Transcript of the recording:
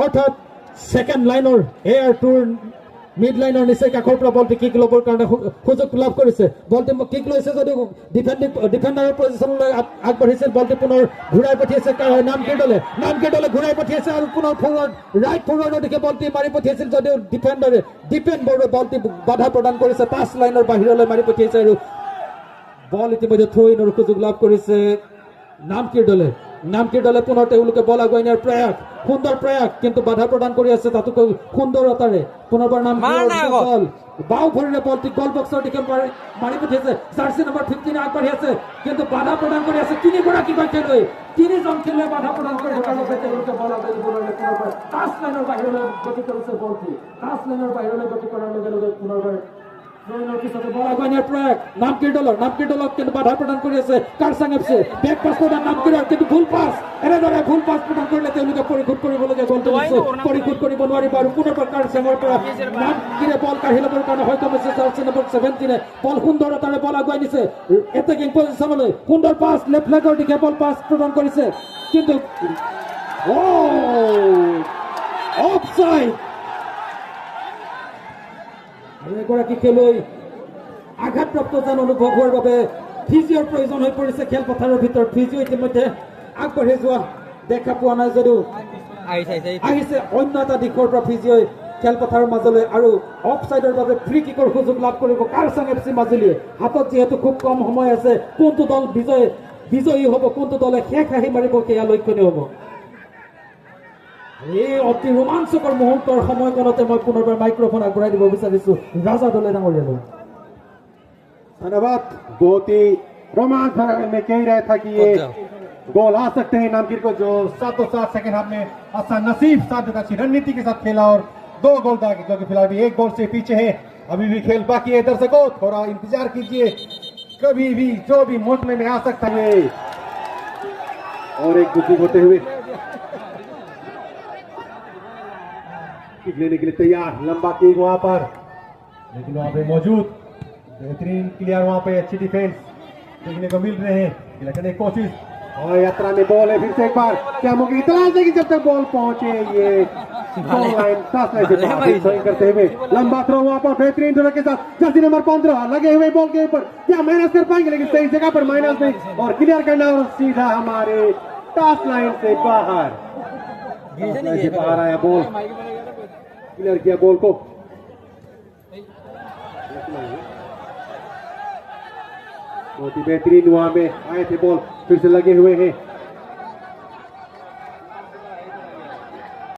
অৰ্থাৎ সেকেন্ড লাইনৰ air tour mid লাইনৰ নিচেই কাষৰ পৰা বলটি কিক ল'বৰ কাৰণে সুযোগ লাভ কৰিছে বলটি কিক লৈছে যদিও ডিফেণ্ডাৰৰ পজিশ্যনলৈ আগবাঢ়িছিল বলটি পুনৰ ঘূৰাই পঠিয়াইছে নামকিৰ দলে ঘূৰাই পঠিয়াইছে আৰু পুনৰ ফৰৱাৰ্ড ৰাইট ফৰৱাৰ্ডৰ দিশে বলটি মাৰি পঠিয়াইছিল যদিও ডিফেণ্ড বৰ্ডে বলটি বাধা প্ৰদান কৰিছে টাচ লাইনৰ বাহিৰলৈ মাৰি পঠিয়াইছে আৰু বল ইতিমধ্যে থ্ৰ ইনৰ সুযোগ লাভ কৰিছে নামকিৰ দলে পুনৰ তেওঁলোকে বল আগুৱাই নিয়াৰ সুন্দৰ প্ৰয়াস কিন্তু বাধা প্ৰদান কৰি আছে তাতোকৈ সুন্দৰতাৰে পুনৰবাৰ বল বাও ভৰিৰে বলটি গল বক্সৰ দিশে মাৰি পঠিয়াইছে জাৰ্চি নম্বৰ 15 আগবাঢ়ি আছে কিন্তু বাধা প্ৰদান কৰি আছে তিনিজন খেলুৱৈ বাধা প্ৰদান কৰি থকাৰ বাবে তেওঁলোকে বল আগুৱাই নিবলৈ পুনৰবাৰ টাচ লাইনৰ বাহিৰলৈ গতি কৰিছে বলটি টাচ লাইনৰ বাহিৰলৈ গতি কৰাৰ লগে লগে পুনৰবাৰ বল আগুৱাই নিয়াৰ প্ৰয়াস নামকিৰ দলক কিন্তু বাধা প্ৰদান কৰি আছে কাৰচাং এফচি বেক পাছ প্ৰদান নামকিৰৰ কিন্তু ভুল পাছ প্ৰদান কৰিলে তেওঁলোকে পৰিশোধ কৰিবলগীয়া গলটো পৰিশোধ কৰিব নোৱাৰিব আৰু পুনৰবাৰ কাৰচাঙৰ পৰা নামকিৰে বল কাঢ়ি ল'বৰ কাৰণে সক্ষম হৈছে জাৰ্চি নম্বৰ 17 বল সুন্দৰতাৰে বল আগুৱাই নিছে এটেকিং পজিশ্যনলৈ সুন্দৰ পাছ লেফ্ট লেগৰ দিশে বল পাছ প্ৰদান কৰিছে কিন্তু অফসাইড এগৰাকী খেলুৱৈ আঘাতপ্ৰাপ্ত যেন অনুভৱ হোৱাৰ বাবে ফিজিঅ'ৰ প্ৰয়োজন হৈ পৰিছে খেলপথাৰৰ ভিতৰত ফিজিঅ' ইতিমধ্যে আগবাঢ়ি যোৱা দেখা পোৱা নাই যদিও আহিছে অন্য এটা দিশৰ পৰা ফিজিঅ'ই খেলপথাৰৰ মাজলৈ আৰু অফচাইডৰ বাবে ফ্ৰী কিকৰ সুযোগ লাভ কৰিব কাৰচাং এফচি মাজুলীয়ে হাতত যিহেতু খুব কম সময় আছে কোনটো দল বিজয়ী হ'ব কোনটো দলে শেষ হাঁহি মাৰিব সেয়া লক্ষণীয় হ'ব এই অতি ৰোমাঞ্চকৰ মুহূৰ্তৰ সময়কণতে মই পুনৰবাৰ মাইক্ৰফোন আগবঢ়াই দিব বিচাৰিছো ৰাজা দলে ডাঙৰীয়ালৈ धन्यवाद बहुत ही रोमांच भरा में कह रहा था कि ये गोल आ सकते हैं नामकिर को जो सातों सात सेकंड हाफ में आसान नसीब साथ अच्छी रणनीति के साथ खेला और 2 गोल दागे जो कि फिलहाल भी 1 गोल से पीछे है अभी भी खेल बाकी है दर्शकों थोड़ा इंतजार कीजिए कभी भी जो भी मोड़ने में आ सकता है और एक गुस्सी होते हुए किक लेने के लिए तैयार लंबा किक वहां पर लेकिन वहां पे मौजूद बेहतरीन क्लियर वहां पे अच्छी डिफेंस देखने को मिल रहे हैं लेकिन एक कोशिश और यात्रा में बॉल है फिर से एक बार क्या मौके की तलाश है कि जब तक बॉल पहुंचे ये लाइन टास लाइन से स्विंग करते हुए लंबा थ्रो वहां पर बेहतरीन ड्राइव के साथ जर्सी नंबर 15 लगे हुए बॉल के ऊपर क्या माइनस कर पाएंगे लेकिन सही जगह पर माइनस नहीं और क्लियर करना और सीधा हमारे टास लाइन से बाहर आया बॉल क्लियर किया बॉल को बहुत ही बेहतरीन वहां में आए थे बॉल फिर से लगे हुए हैं